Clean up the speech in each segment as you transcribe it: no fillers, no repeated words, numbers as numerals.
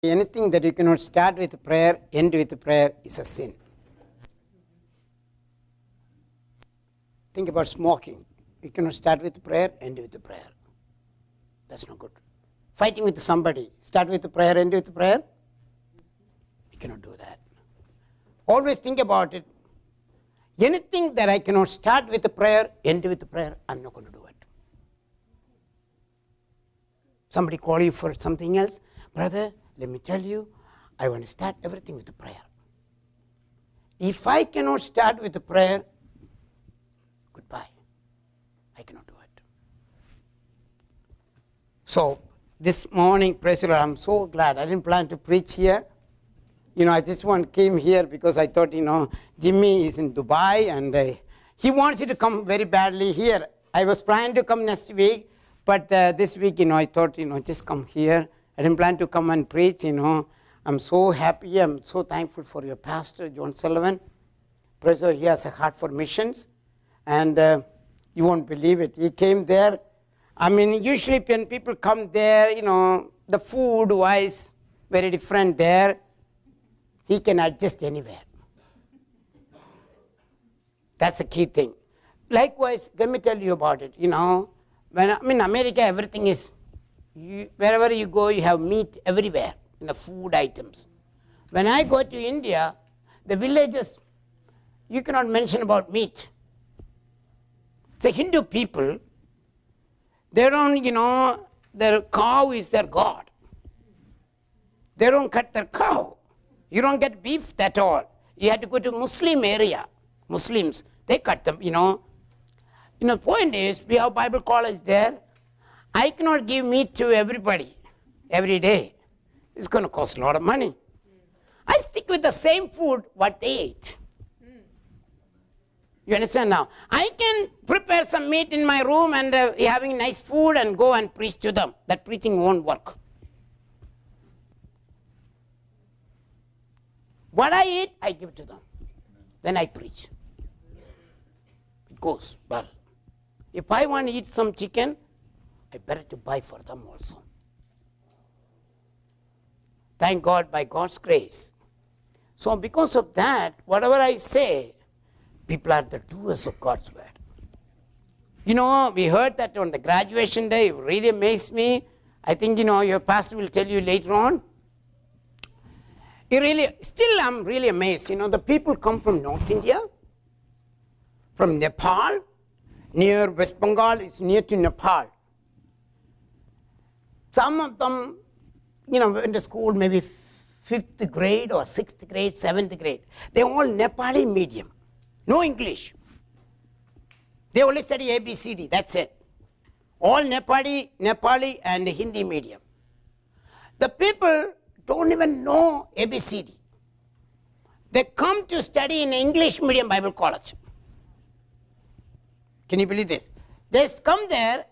Anything that you cannot start with prayer, end with prayer is a sin. Think about smoking. You cannot start with prayer, end with prayer. That's not good. Fighting with somebody, start with prayer, end with prayer. You cannot do that. Always think about it. Anything that I cannot start with prayer, end with prayer, I'm not going to do it. Somebody call you for something else, brother, let me tell you, I want to start everything with a prayer. If I cannot start with a prayer, goodbye. I cannot do it. So, this morning, praise the Lord, I'm so glad. I didn't plan to preach here. I just came here because I thought, Jimmy is in Dubai and he wants you to come very badly here. I was planning to come next week, but this week, I thought, just come here. I didn't plan to come and preach, I'm so happy, I'm so thankful for your pastor, John Sullivan. Praise the Lord, he has a heart for missions. And you won't believe it. He came there. Usually when people come there, the food-wise, very different there. He can adjust anywhere. That's a key thing. Likewise, let me tell you about it. When in America, everything is, wherever you go, you have meat everywhere in the food items. When I go to India, the villages, you cannot mention about meat. The Hindu people, they don't, their cow is their god. They don't cut their cow. You don't get beef at all. You have to go to Muslim area. Muslims, they cut them, The point is, we have Bible college there. I cannot give meat to everybody every day. It's going to cost a lot of money. I stick with the same food what they ate. You understand now? I can prepare some meat in my room and having nice food and go and preach to them. That preaching won't work. What I eat, I give to them. Then I preach. It goes well. If I want to eat some chicken, I better to buy for them also. Thank God, by God's grace. So because of that, whatever I say, people are the doers of God's word. We heard that on the graduation day, it really amazed me. I think, your pastor will tell you later on. Still I'm really amazed. The people come from North India, from Nepal, near West Bengal, it's near to Nepal. Some of them, went to school maybe 5th grade or 6th grade, 7th grade. They're all Nepali medium. No English. They only study ABCD, that's it. All Nepali and Hindi medium. The people don't even know ABCD. They come to study in English medium Bible college. Can you believe this? They come there,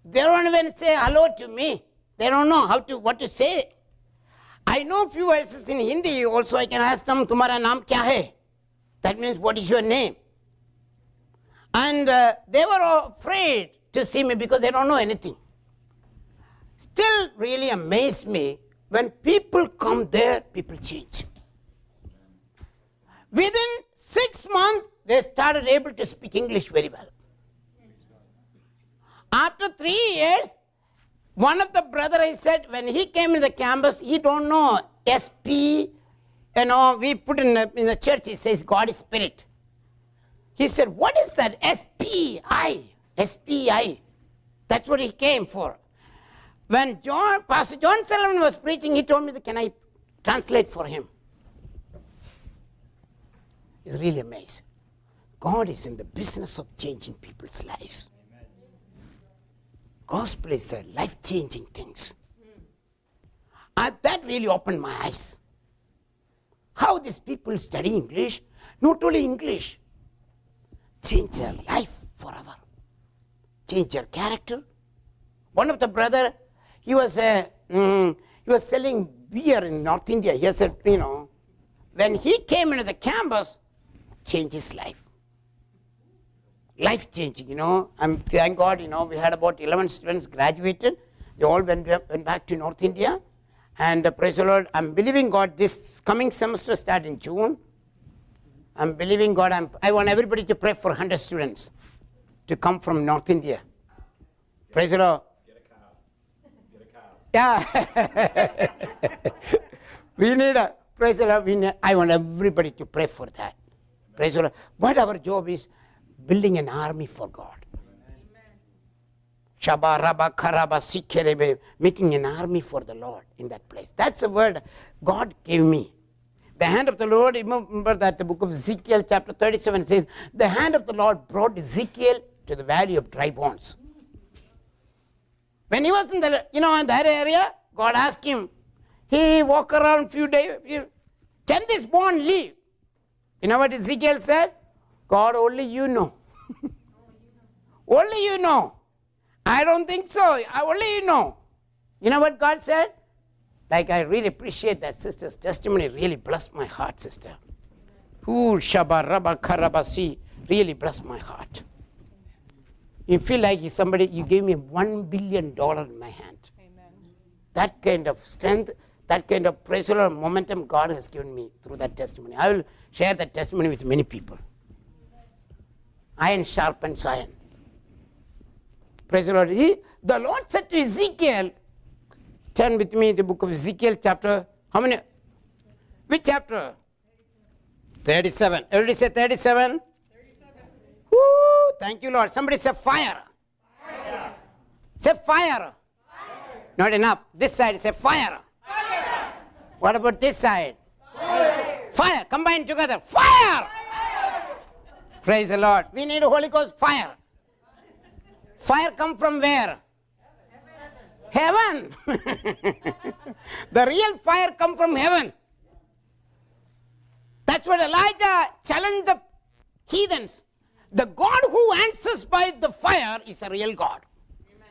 they don't even say hello to me. They don't know what to say. I know a few verses in Hindi also. I can ask them, Tumhara naam kya hai? That means, what is your name? And they were afraid to see me because they don't know anything. Still really amazed me, when people come there, people change. Within 6 months, they started able to speak English very well. After 3 years, one of the brother, I said, when he came in the campus, he don't know SP. We put in the church, it says God is Spirit. He said, what is that? SPI. SPI. That's what he came for. When Pastor John Sullivan was preaching, he told me, can I translate for him? He's really amazed. God is in the business of changing people's lives. Gospel is life-changing things. And that really opened my eyes. How these people study English, not only English, change their life forever. Change their character. One of the brother, he was selling beer in North India. He said, when he came into the campus, changed his life. Life-changing, And thank God, we had about 11 students graduated. They all went back to North India. And praise the Lord, I'm believing God this coming semester start in June. I'm believing God, I want everybody to pray for 100 students to come from North India. Praise the Lord. Yeah. We need praise the Lord. I want everybody to pray for that. Praise the Lord. But our job is building an army for God. Shaba, Rabba, Karaba, Sikerebe, making an army for the Lord in that place. That's the word God gave me. The hand of the Lord, remember that the book of Ezekiel chapter 37 says, the hand of the Lord brought Ezekiel to the valley of dry bones. When he was in the, in that area, God asked him, he walked around few days, can this bone live? You know what Ezekiel said? God, only you know. Only you know. I don't think so. Only you know. You know what God said? Like, I really appreciate that sister's testimony. Really blessed my heart, sister. Ooh, Shaba, Rabba, Karabasi. Really blessed my heart. You feel like you gave me $1 billion in my hand. Amen. That kind of strength, that kind of praise or momentum God has given me through that testimony. I will share that testimony with many people. Iron sharpens iron. Praise the Lord. The Lord said to Ezekiel, turn with me to the book of Ezekiel chapter, how many? Which chapter? 37. Everybody say 37? 37. Woo! Thank you, Lord. Somebody say fire. Fire. Say fire. Fire. Not enough. This side say fire. Fire. What about this side? Fire. Fire. Combine together. Fire. Fire. Praise the Lord. We need a Holy Ghost fire. Fire come from where? Heaven. The real fire come from heaven. That's what Elijah challenged the heathens. The God who answers by the fire is a real God. Amen.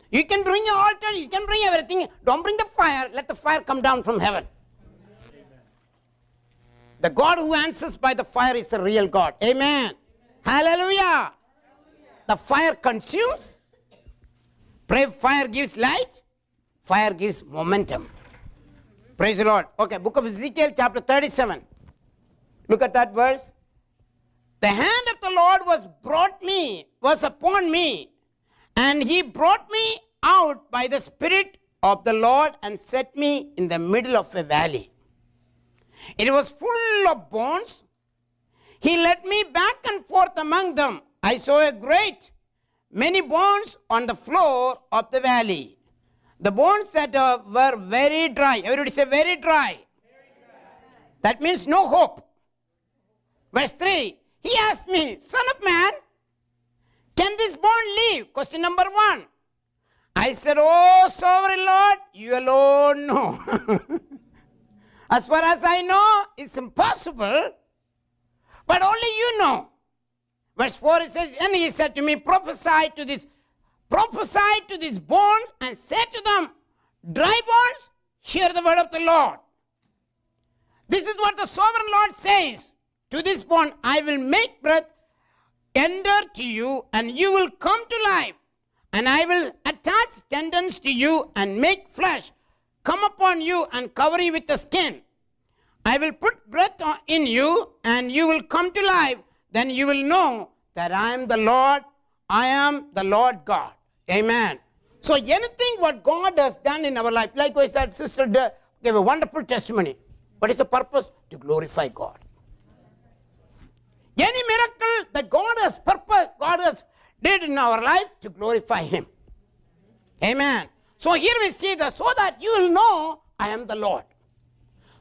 You can bring your altar, you can bring everything. Don't bring the fire. Let the fire come down from heaven. Amen. The God who answers by the fire is a real God. Amen. Amen. Hallelujah. The fire consumes. Pray, fire gives light. Fire gives momentum. Praise the Lord. Okay, book of Ezekiel chapter 37. Look at that verse. The hand of the Lord was upon me, and he brought me out by the Spirit of the Lord and set me in the middle of a valley. It was full of bones. He led me back and forth among them. I saw many bones on the floor of the valley. The bones that were very dry. Everybody say very dry. That means no hope. Verse 3. He asked me, Son of man, can this bone live? Question number 1. I said, Oh, sovereign Lord, you alone know. As far as I know, it's impossible. But only you know. Verse 4, it says, and he said to me, prophesy to these bones and say to them, dry bones, hear the word of the Lord. This is what the sovereign Lord says to this bone. I will make breath enter to you, and you will come to life. And I will attach tendons to you and make flesh come upon you and cover you with the skin. I will put breath in you, and you will come to life. Then you will know that I am the Lord. I am the Lord God. Amen. So anything what God has done in our life, likewise that sister gave a wonderful testimony. What is the purpose? To glorify God. Any miracle that God has did in our life, to glorify Him. Amen. So here we see that so that you will know I am the Lord.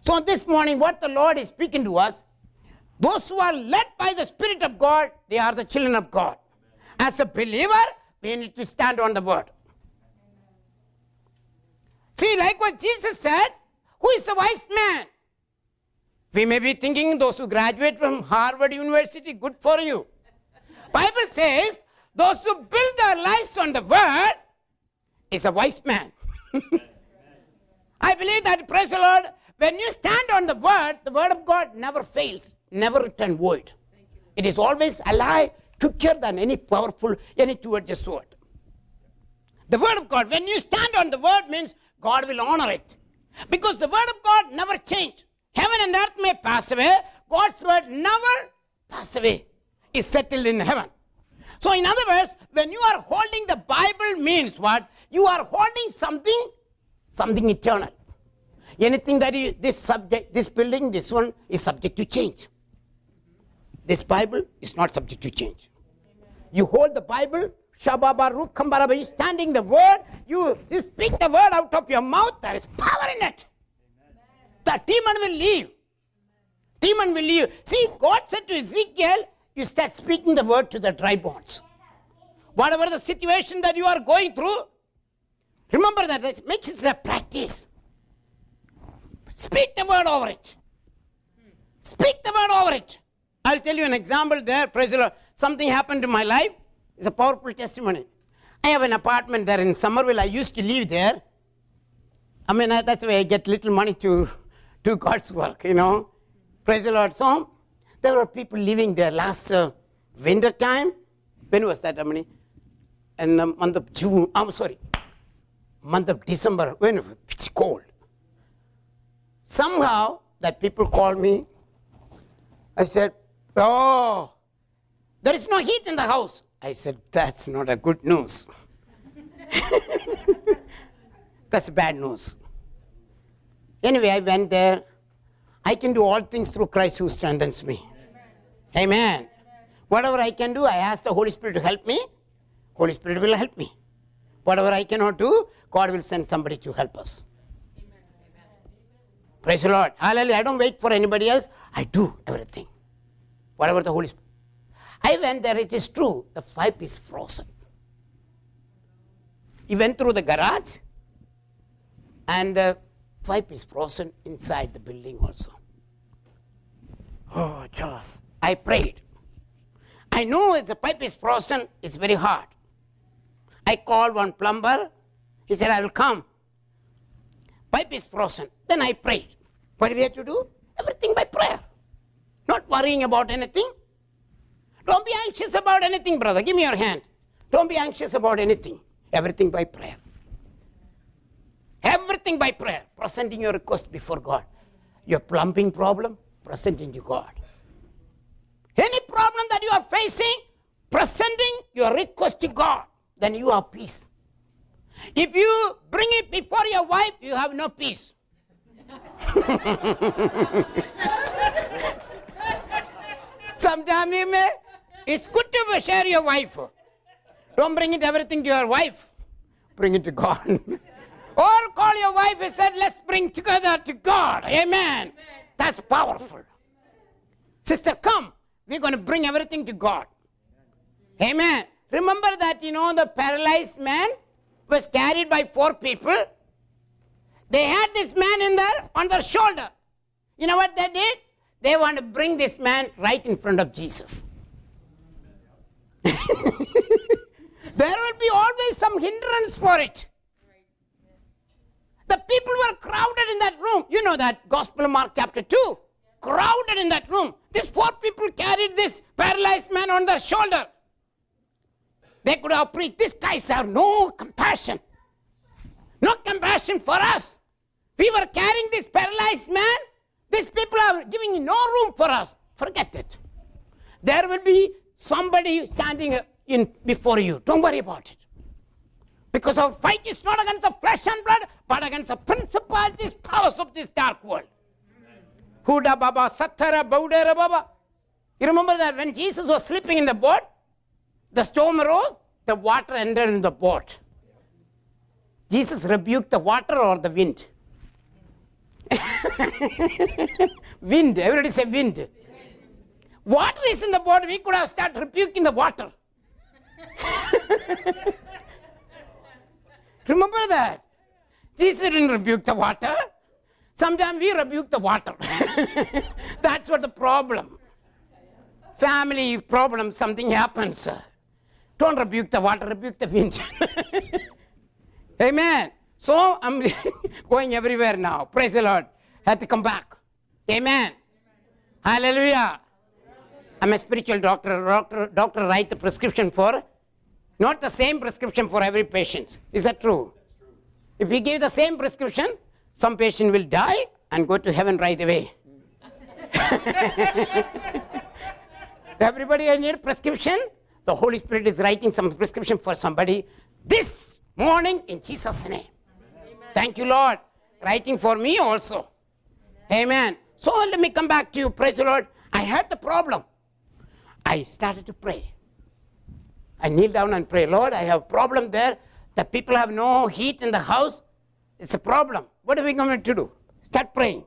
So this morning what the Lord is speaking to us, those who are led by the Spirit of God, they are the children of God. As a believer, we need to stand on the word. See, like what Jesus said, who is a wise man? We may be thinking those who graduate from Harvard University, good for you. Bible says, those who build their lives on the word is a wise man. I believe that, praise the Lord, when you stand on the word of God never fails, never return void. It is always alive, quicker than any powerful, any two-edged sword. The word of God, when you stand on the word, means God will honor it. Because the word of God never changes. Heaven and earth may pass away. God's word never pass away. It's settled in heaven. So in other words, when you are holding the Bible means what? You are holding something eternal. Anything that is this subject, this building, this one is subject to change. This Bible is not subject to change. You hold the Bible, you standing the word, you speak the word out of your mouth, there is power in it. The demon will leave. Demon will leave. See, God said to Ezekiel, you start speaking the word to the dry bones. Whatever the situation that you are going through, remember that, make it a practice. Speak the word over it. Speak the word over it. I'll tell you an example there. Praise the Lord. Something happened in my life. It's a powerful testimony. I have an apartment there in Somerville. I used to live there. I mean, that's why I get little money to do God's work, you know. Praise the Lord. So, there were people living there last winter time. When was that, Amani? In the month of June. Month of December. When it's cold. Somehow, that people called me. I said, oh, there is no heat in the house. I said, that's not a good news. That's bad news. Anyway, I went there. I can do all things through Christ who strengthens me. Amen. Amen. Whatever I can do, I ask the Holy Spirit to help me. Holy Spirit will help me. Whatever I cannot do, God will send somebody to help us. Amen. Praise the Lord. Hallelujah. I don't wait for anybody else. I do everything. Whatever the Holy Spirit. I went there, it is true, the pipe is frozen. He went through the garage and the pipe is frozen inside the building also. Oh, Charles, I prayed. I know if the pipe is frozen, it's very hard. I called one plumber. He said, I will come. Pipe is frozen. Then I prayed. What do we have to do? Everything by prayer. Not worrying about anything. Don't be anxious about anything, brother. Give me your hand. Don't be anxious about anything. Everything by prayer. Everything by prayer. Presenting your request before God. Your plumbing problem, presenting to God. Any problem that you are facing, presenting your request to God, then you have peace. If you bring it before your wife, you have no peace. Sometimes it's good to share your wife. Don't bring it everything to your wife. Bring it to God. Or call your wife and said, let's bring together to God. Amen. Amen. That's powerful. Sister, come. We're going to bring everything to God. Amen. Remember that, the paralyzed man was carried by 4 people. They had this man in there on their shoulder. You know what they did? They want to bring this man right in front of Jesus. There will be always some hindrance for it. The people were crowded in that room. You know that, Gospel of Mark chapter 2. Crowded in that room. These 4 people carried this paralyzed man on their shoulder. They could have preached, these guys have no compassion. No compassion for us. We were carrying this paralyzed man. These people are giving no room for us. Forget it. There will be somebody standing in before you. Don't worry about it. Because our fight is not against the flesh and blood, but against the principalities, powers of this dark world. Huda Baba, Sattara, Baudera Baba. You remember that when Jesus was sleeping in the boat, the storm arose, the water entered in the boat. Jesus rebuked the water or the wind? Wind. Everybody say wind. Wind. Water is in the boat. We could have started rebuking the water. Remember that? Jesus didn't rebuke the water. Sometimes we rebuke the water. That's what the problem. Family problem, something happens. Don't rebuke the water, rebuke the wind. Amen. So I'm going everywhere now. Praise the Lord. Had to come back. Amen. Hallelujah. I'm a spiritual doctor. Doctor write the prescription for, not the same prescription for every patient. Is that true? If we give the same prescription, some patient will die and go to heaven right away. Everybody need prescription. The Holy Spirit is writing some prescription for somebody this morning in Jesus' name. Amen. Thank you, Lord. Writing for me also. Amen. So let me come back to you. Praise the Lord. I had the problem. I started to pray. I kneel down and pray. Lord, I have a problem there. The people have no heat in the house. It's a problem. What are we going to do? Start praying.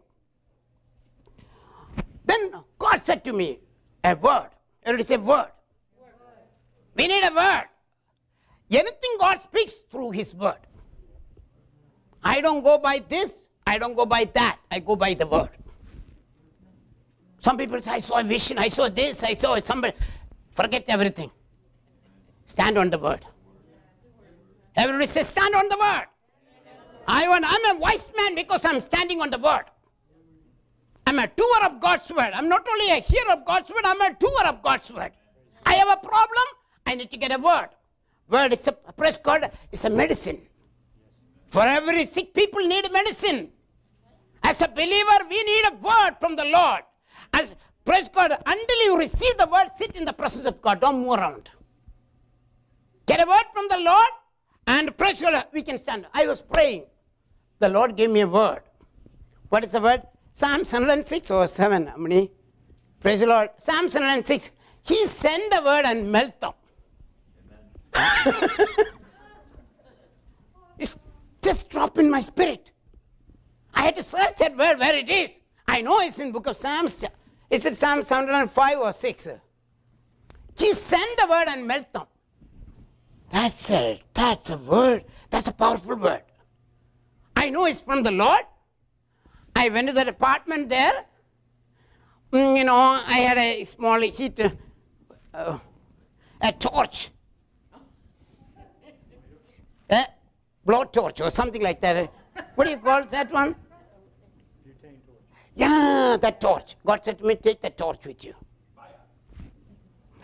Then God said to me, a word. Everybody say word. We need a word. Anything God speaks through His word. I don't go by this. I don't go by that. I go by the word. Some people say, I saw a vision. I saw this. I saw somebody. Forget everything. Stand on the word. Everybody say, stand on the word. I'm a wise man because I'm standing on the word. I'm a doer of God's word. I'm not only a hearer of God's word, I'm a doer of God's word. I have a problem, I need to get a word. Word is praise God, is a medicine. For every sick people need medicine. As a believer, we need a word from the Lord. As praise God, until you receive the word, sit in the presence of God. Don't move around. Get a word from the Lord, and praise God, we can stand. I was praying. The Lord gave me a word. What is the word? Psalms 106 or 7. How many? Praise the Lord. Psalms 106. He sent the word and melt them. It's just dropped in my spirit. I had to search that word where it is. I know it's in book of Psalms. Is it Psalms 105 or 6? He sent the word and melt them. That's it. That's a word. That's a powerful word. I know it's from the Lord. I went to the apartment there. I had a small heat, a torch. A blow torch or something like that. What do you call that one? Butane torch. Yeah, that torch. God said to me, take the torch with you. Fire.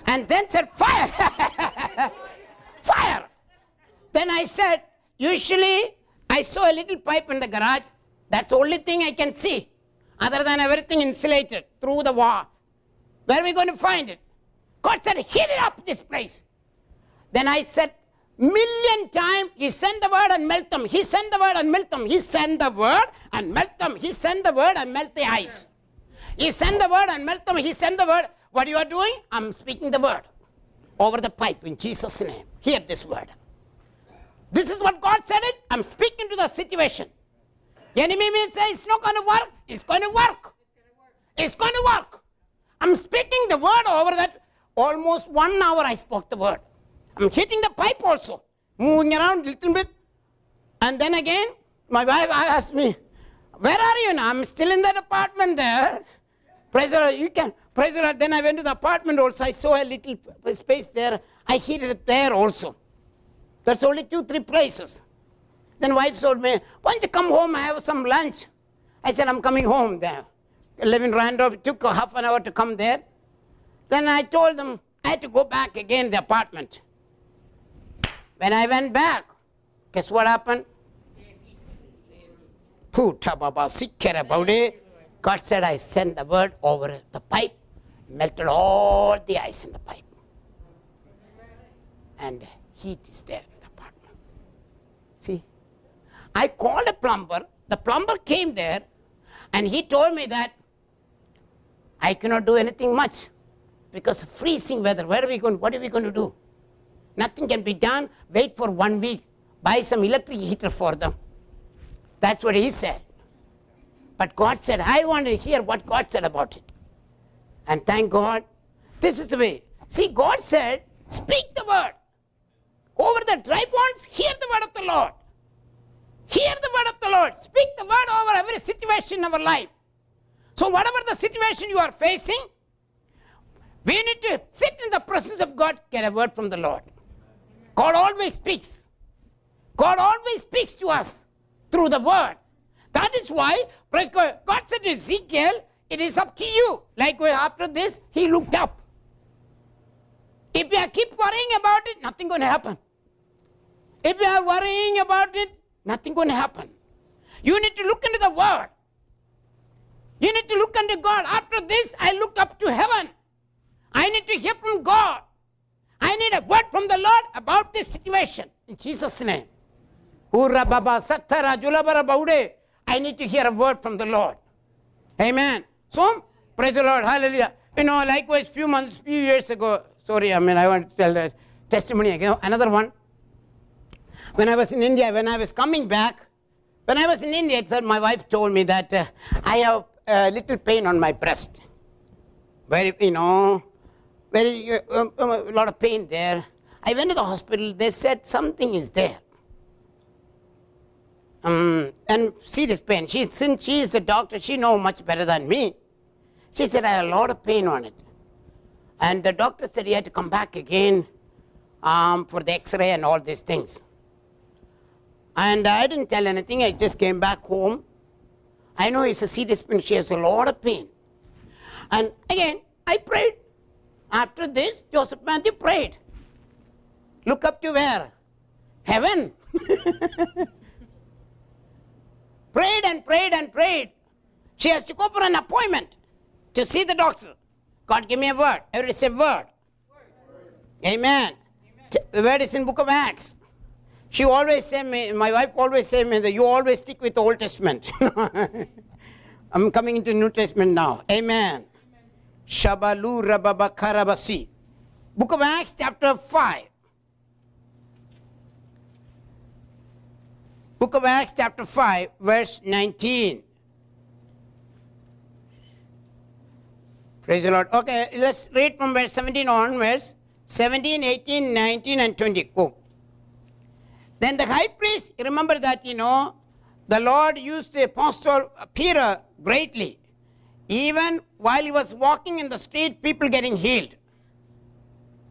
And then said, fire. Fire. Then I said, usually I saw a little pipe in the garage. That's the only thing I can see. Other than everything insulated through the wall. Where are we going to find it? God said, heat it up this place. Then I said, million times, He sent the word and melt them. He sent the word and melt them. He sent the word and melt them. He sent the word and melt the ice. He sent the word and melt them. He sent the word. What you are doing? I'm speaking the word over the pipe in Jesus' name. Hear this word. This is what God said it. I'm speaking to the situation. The enemy may say it's not going to work. It's going to work. It's going to work. I'm speaking the word over that. Almost 1 hour I spoke the word. I'm hitting the pipe also. Moving around a little bit. And then again, my wife asked me, where are you now? I'm still in that apartment there. Praise the Lord, you can. Praise the Lord. Then I went to the apartment also. I saw a little space there. I heated it there also. That's only 2-3 places. Then wife told me, why don't you come home, I have some lunch. I said, I'm coming home there. I live in Randolph. It took half an hour to come there. Then I told them I had to go back again to the apartment. When I went back, guess what happened? Puta Baba, sicker about it. God said, I sent the word over the pipe, melted all the ice in the pipe. And heat is there in the apartment. See? I called a plumber. The plumber came there and he told me that I cannot do anything much because of freezing weather. What are we going to do? Nothing can be done. Wait for 1 week. Buy some electric heater for them. That's what he said. But God said, I want to hear what God said about it. And thank God, this is the way. See, God said, speak the word. Over the dry bones, hear the word of the Lord. Hear the word of the Lord. Speak the word over every situation in our life. So whatever the situation you are facing, we need to sit in the presence of God, get a word from the Lord. God always speaks. God always speaks to us through the word. That is why, praise God, God said to Ezekiel, it is up to you. Likewise, after this, he looked up. If you keep worrying about it, nothing going to happen. If you are worrying about it, nothing going to happen. You need to look into the Word. You need to look unto God. After this, I look up to heaven. I need to hear from God. I need a word from the Lord about this situation. In Jesus' name. I need to hear a word from the Lord. Amen. So, praise the Lord. Hallelujah. Likewise, few years ago, I want to tell the testimony again. Another one. When I was in India, when I was coming back, my wife told me that I have a little pain on my breast. Very, a lot of pain there. I went to the hospital. They said something is there. And serious pain. Since she is the doctor, she knows much better than me. She said, I had a lot of pain on it. And the doctor said he had to come back again for the x-ray and all these things. And I didn't tell anything. I just came back home. I know it's a serious pain. She has a lot of pain. And again, I prayed. After this, Joseph Matthew prayed. Look up to where? Heaven. Prayed and prayed and prayed. She has to go for an appointment to see the doctor. God, give me a word. Everybody say word. Amen. The word is in book of Acts. She always said me, my wife always said me that you always stick with the Old Testament. I'm coming into New Testament now. Amen. Shabalu Rababakarabasi. Book of Acts chapter 5. Book of Acts chapter 5 verse 19. Praise the Lord. Okay, let's read from verse 17 onwards. 17, 18, 19 and 20. Go. Then the high priest, remember that, the Lord used the apostle Peter greatly. Even while he was walking in the street, people getting healed.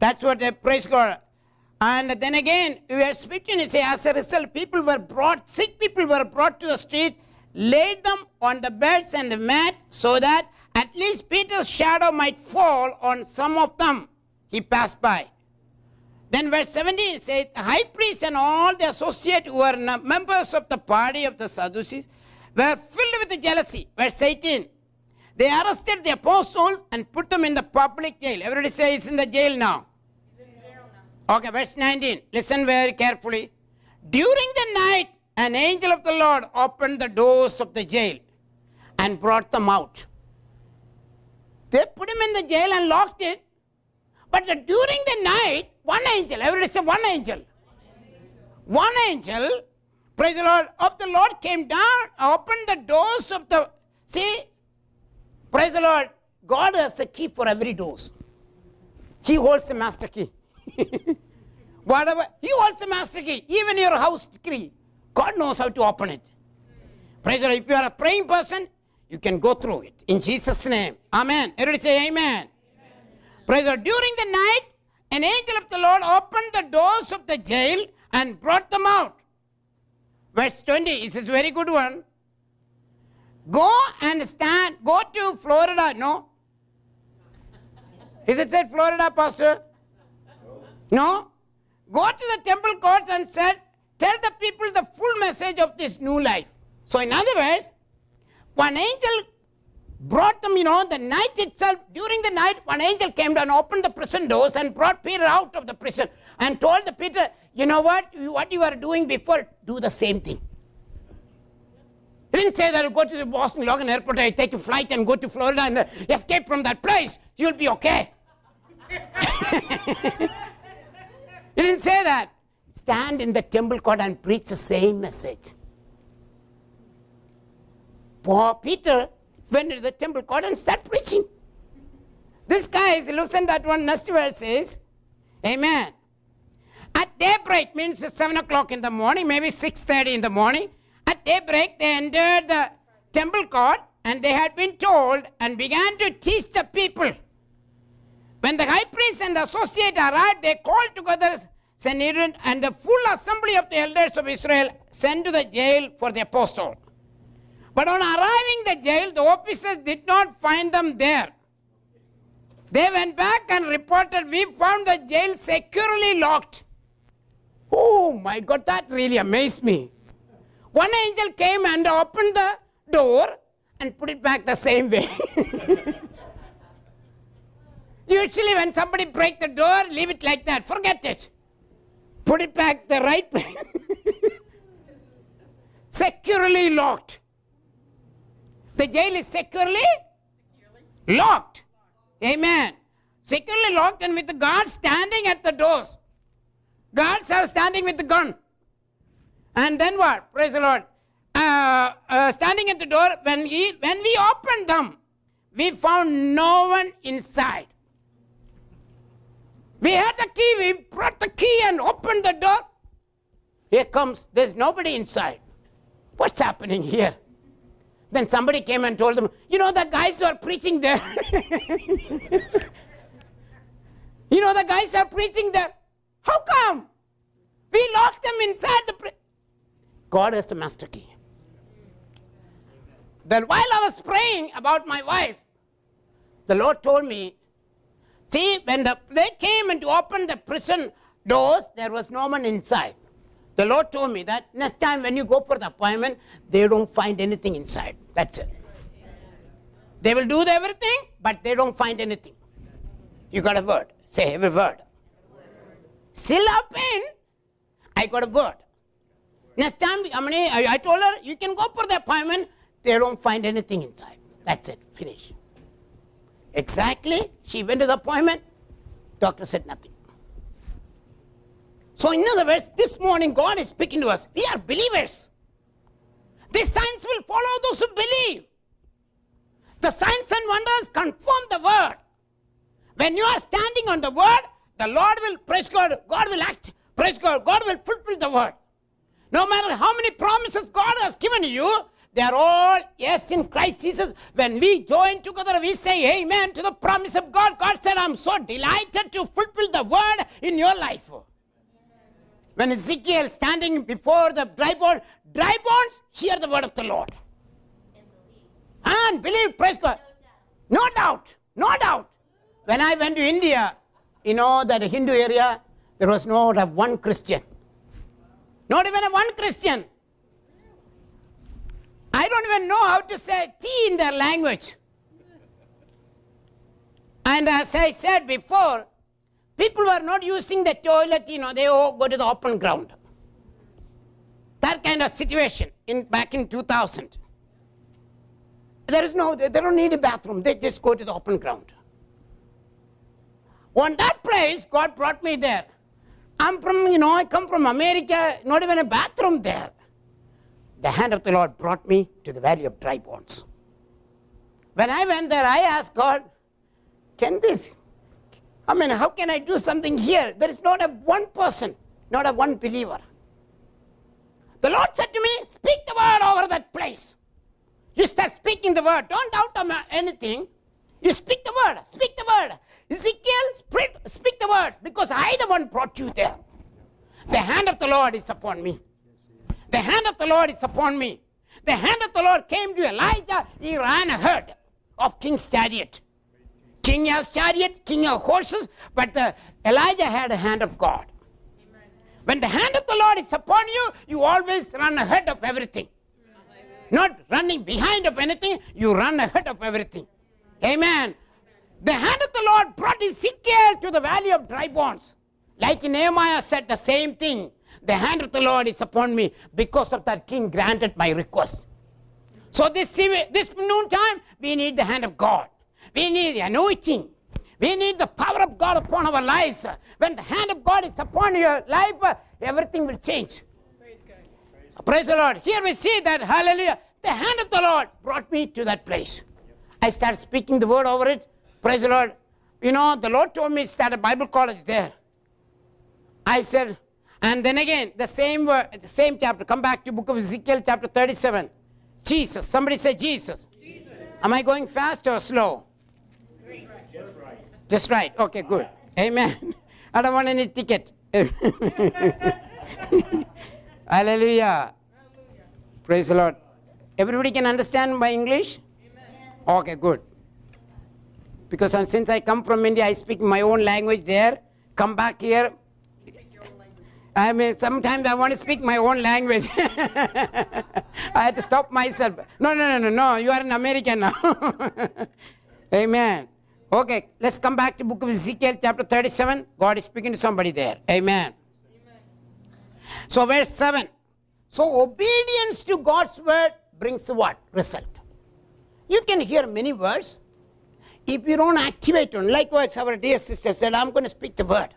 That's what praise God. And then again, we are speaking, it says, as a result, sick people were brought to the street, laid them on the beds and the mat, so that at least Peter's shadow might fall on some of them. He passed by. Then verse 17 says, the high priest and all the associates who were members of the party of the Sadducees were filled with jealousy. Verse 18, they arrested the apostles and put them in the public jail. Everybody say it's in the jail now. Okay, verse 19. Listen very carefully. During the night, an angel of the Lord opened the doors of the jail and brought them out. They put him in the jail and locked it. But during the night, one angel, everybody say one angel. One angel, praise the Lord, of the Lord came down, opened the doors of the, see, praise the Lord, God has a key for every door. He holds the master key. Whatever, he holds the master key. Even your house key, God knows how to open it. Praise the Lord. If you are a praying person, you can go through it. In Jesus' name. Amen. Everybody say amen. Praise the Lord. During the night, an angel of the Lord opened the doors of the jail and brought them out. Verse 20, this is a very good one. Go to Florida. No? Is it said Florida, Pastor? No? Go to the temple courts and tell the people the full message of this new life. So in other words, one angel brought them, the night itself, during the night, one angel came down, opened the prison doors and brought Peter out of the prison and told the Peter, you know what you were doing before, do the same thing. He didn't say that you go to the Boston Logan Airport, I take a flight and go to Florida and escape from that place, you'll be okay. He didn't say that. Stand in the temple court and preach the same message. Peter went to the temple court and started preaching. This guy, listen that one next verse says, amen. At daybreak, means 7 o'clock in the morning, maybe 6:30 in the morning. At daybreak, they entered the temple court and they had been told and began to teach the people. When the high priest and the associate arrived, they called together Sanhedrin and the full assembly of the elders of Israel sent to the jail for the apostle. But on arriving the jail, the officers did not find them there. They went back and reported, we found the jail securely locked. Oh my God, that really amazed me. One angel came and opened the door and put it back the same way. Usually when somebody breaks the door, leave it like that. Forget it. Put it back the right way. Securely locked. The jail is securely locked. Amen. Securely locked and with the guards standing at the doors. Guards are standing with the gun. And then what? Praise the Lord. Standing at the door, when we opened them, we found no one inside. We had the key, we brought the key and opened the door. Here comes, there's nobody inside. What's happening here? Then somebody came and told them, you know the guys who are preaching there. You know the guys are preaching there. How come? We locked them inside the God has the master key. Then while I was praying about my wife, the Lord told me, see, when they came and to open the prison doors, there was no one inside. The Lord told me that next time when you go for the appointment, they don't find anything inside. That's it. They will do everything, but they don't find anything. You got a word. Say every word. Still have pain. I got a word. Next time, I told her, you can go for the appointment. They don't find anything inside. That's it. Finish. Exactly. She went to the appointment. Doctor said nothing. So in other words, this morning God is speaking to us. We are believers. The signs will follow those who believe. The signs and wonders confirm the word. When you are standing on the word, the Lord will, praise God, God will act. Praise God, God will fulfill the word. No matter how many promises God has given you, they are all yes in Christ Jesus. When we join together, we say amen to the promise of God. God said, I'm so delighted to fulfill the word in your life. When Ezekiel standing before the dry bones, hear the word of the Lord. And believe, praise God. No doubt, no doubt. When I went to India, you know that Hindu area, there was not one Christian. Not even one Christian. I don't even know how to say tea in their language. And as I said before, people were not using the toilet, they go to the open ground. That kind of situation back in 2000. They don't need a bathroom. They just go to the open ground. On that place, God brought me there. I come from America, not even a bathroom there. The hand of the Lord brought me to the valley of dry bones. When I went there, I asked God, how can I do something here? There is not a one person, not a one believer. The Lord said to me, speak the word over that place. You start speaking the word. Don't doubt anything. You speak the word. Speak the word. Ezekiel, speak the word, because I the one brought you there. The hand of the Lord is upon me. The hand of the Lord is upon me. The hand of the Lord came to Elijah. He ran ahead of king's chariot. King has chariot, king has horses, but Elijah had a hand of God. Amen. When the hand of the Lord is upon you, you always run ahead of everything. Amen. Not running behind of anything, you run ahead of everything. Amen. The hand of the Lord brought Ezekiel to the valley of dry bones. Like Nehemiah said the same thing. The hand of the Lord is upon me. Because of that, king granted my request. So this noontime, we need the hand of God. We need the anointing. We need the power of God upon our lives. When the hand of God is upon your life, everything will change. Praise God. Praise the Lord. Here we see that, hallelujah, the hand of the Lord brought me to that place. I started speaking the word over it. Praise the Lord. The Lord told me to start a Bible college there. I said, and then again, the same word, the same chapter. Come back to book of Ezekiel, chapter 37. Jesus. Somebody say Jesus. Jesus. Am I going fast or slow? Just right. Just right. Okay, good. Amen. I don't want any ticket. Hallelujah. Praise the Lord. Everybody can understand my English? Amen. Okay, good. Because since I come from India, I speak my own language there. Come back here. I mean, sometimes I want to speak my own language. I had to stop myself. No. You are an American now. Amen. Okay, let's come back to book of Ezekiel chapter 37. God is speaking to somebody there. Amen. So verse 7. So obedience to God's word brings what? Result. You can hear many words. If you don't activate one, likewise our dear sister said, I'm going to speak the word.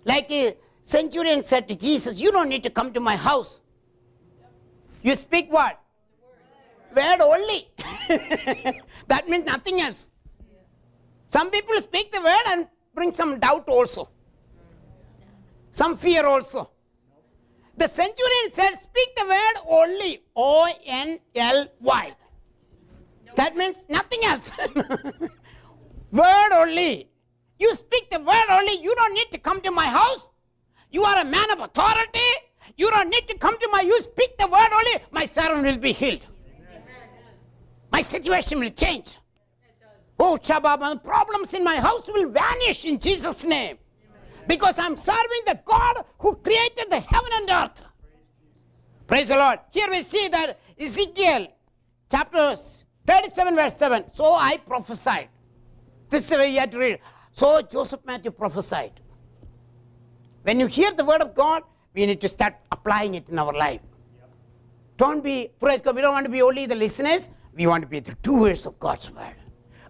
Like a centurion said to Jesus, you don't need to come to my house. You speak what? Word only. That means nothing else. Some people speak the word and bring some doubt also. Some fear also. The centurion said, speak the word only. O-N-L-Y. That means nothing else. Word only. You speak the word only. You don't need to come to my house. You are a man of authority. You don't need to come to you speak the word only. My servant will be healed. My situation will change. Oh, Shabbat, problems in my house will vanish in Jesus' name. Because I'm serving the God who created the heaven and earth. Praise the Lord. Here we see that Ezekiel chapter 37 verse 7. So I prophesied. This is the way you have to read. So Joseph Matthew prophesied. When you hear the word of God, we need to start applying it in our life. Don't be, praise God, we don't want to be only the listeners. We want to be the doers of God's word.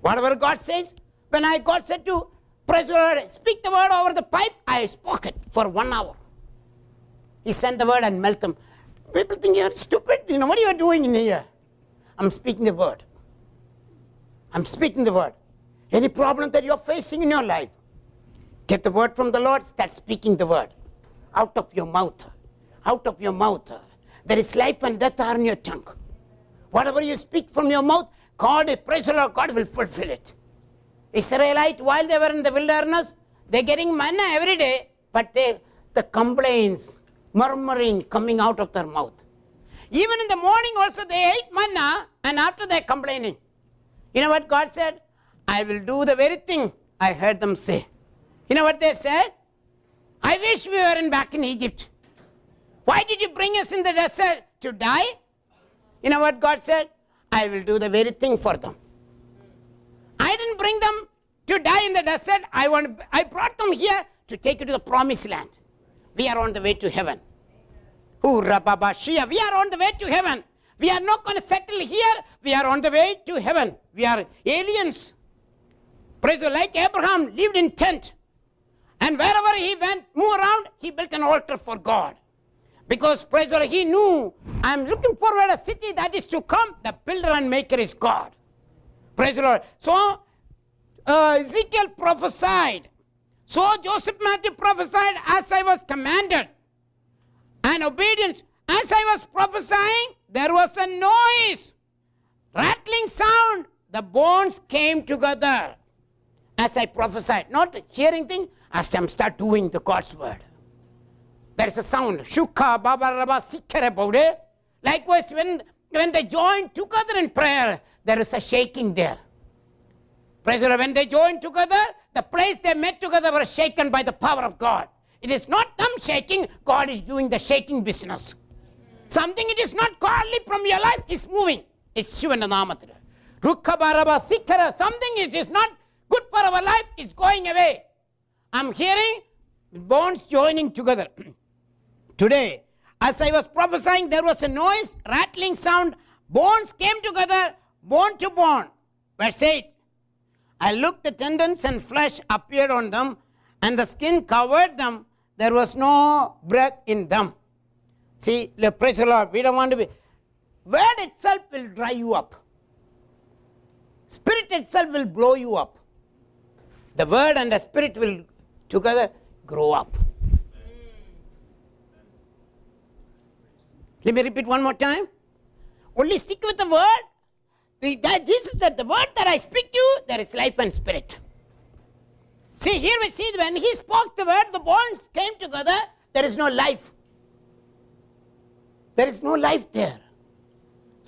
Whatever God says, when God said to, praise the Lord, speak the word over the pipe, I spoke it for 1 hour. He sent the word and melt them. People think you're stupid. What are you doing in here? I'm speaking the word. I'm speaking the word. Any problem that you're facing in your life, get the word from the Lord, start speaking the word. Out of your mouth. Out of your mouth. There is life and death are in your tongue. Whatever you speak from your mouth, God, praise the Lord, God will fulfill it. Israelite, while they were in the wilderness, they're getting manna every day, but the complaints, murmuring coming out of their mouth. Even in the morning also they ate manna, and after they're complaining. You know what God said? I will do the very thing I heard them say. You know what they said? I wish we were back in Egypt. Why did you bring us in the desert to die? You know what God said? I will do the very thing for them. I didn't bring them to die in the desert. I brought them here to take you to the promised land. We are on the way to heaven. We are on the way to heaven. We are not going to settle here. We are on the way to heaven. We are aliens. Praise the Lord. Like Abraham lived in tent. And wherever he went, move around, he built an altar for God. Because, praise the Lord, he knew, I'm looking forward to a city that is to come. The builder and maker is God. Praise the Lord. So, Ezekiel prophesied. So, Joseph Matthew prophesied as I was commanded. And obedience. As I was prophesying, there was a noise. Rattling sound. The bones came together. As I prophesied. Not hearing things, as I start doing the God's word. There is a sound. Shukha, Baba, Rabba, Sikkare, Baude. Likewise, when they join together in prayer, there is a shaking there. Praise the Lord. When they joined together, the place they met together was shaken by the power of God. It is not them shaking, God is doing the shaking business. Something it is not godly from your life is moving. It's Shivana Namatara. Rukha Baraba Sikkara, something it is not good for our life is going away. I'm hearing bones joining together. Today, as I was prophesying, there was a noise, rattling sound. Bones came together, bone to bone. Verse 8. I looked, the tendons and flesh appeared on them, and the skin covered them. There was no breath in them. See, praise the Lord, we don't want to be. Word itself will dry you up. Spirit itself will blow you up. The word and the spirit will together grow up. Let me repeat one more time. Only stick with the word. Jesus said, the word that I speak to you, there is life and spirit. See, here we see when he spoke the word, the bones came together, there is no life. There is no life there.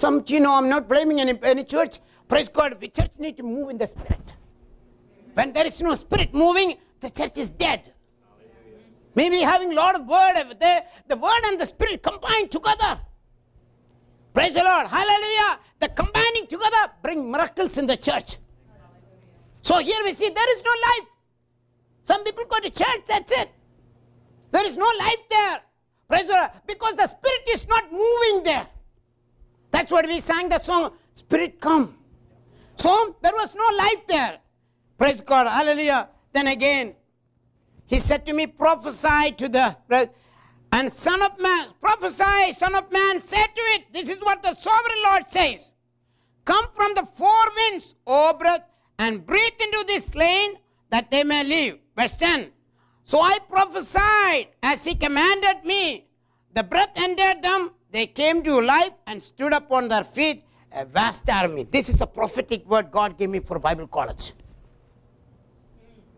I'm not blaming any church. Praise God, the church needs to move in the spirit. When there is no spirit moving, the church is dead. Maybe having a lot of word, the word and the spirit combined together. Praise the Lord. Hallelujah. The combining together bring miracles in the church. So here we see there is no life. Some people go to church, that's it. There is no life there. Praise the Lord. Because the spirit is not moving there. That's what we sang the song, Spirit Come. So there was no life there. Praise God. Hallelujah. Then again, he said to me, prophesy to the, and son of man, prophesy, son of man, say to it, this is what the sovereign Lord says. Come from the four winds, O breath, and breathe into this slain that they may live. Verse 10. So I prophesied as he commanded me. The breath entered them. They came to life and stood up on their feet, a vast army. This is a prophetic word God gave me for Bible college.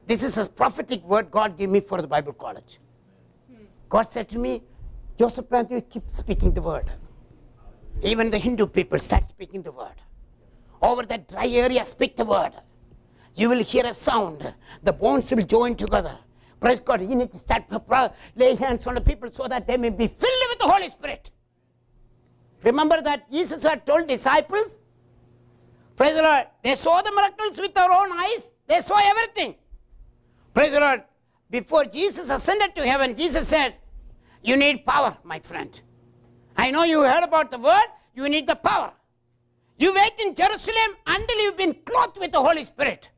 This is a prophetic word God gave me for the Bible college. God said to me, Joseph Matthew, keep speaking the word. Even the Hindu people start speaking the word. Over that dry area, speak the word. You will hear a sound. The bones will join together. Praise God. You need to start lay hands on the people so that they may be filled with the Holy Spirit. Remember that Jesus had told disciples, praise the Lord, they saw the miracles with their own eyes. They saw everything. Praise the Lord. Before Jesus ascended to heaven, Jesus said, you need power, my friend. I know you heard about the word. You need the power. You wait in Jerusalem until you've been clothed with the Holy Spirit.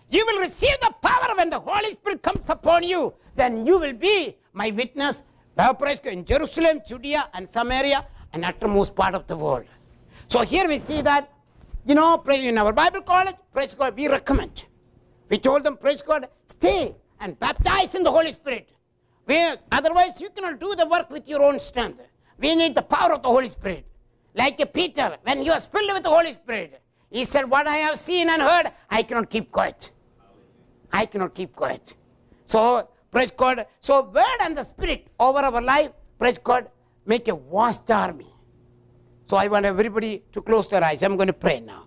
You will receive the power when the Holy Spirit comes upon you. Then you will be my witness. Praise God, in Jerusalem, Judea, and Samaria, and uttermost part of the world. So here we see that, in our Bible college, praise God, we recommend. We told them, praise God, stay and baptize in the Holy Spirit. Otherwise, you cannot do the work with your own strength. We need the power of the Holy Spirit. Like Peter, when he was filled with the Holy Spirit, he said, what I have seen and heard, I cannot keep quiet. I cannot keep quiet. So, praise God. So, word and the Spirit over our life, praise God, make a vast army. So, I want everybody to close their eyes. I'm going to pray now.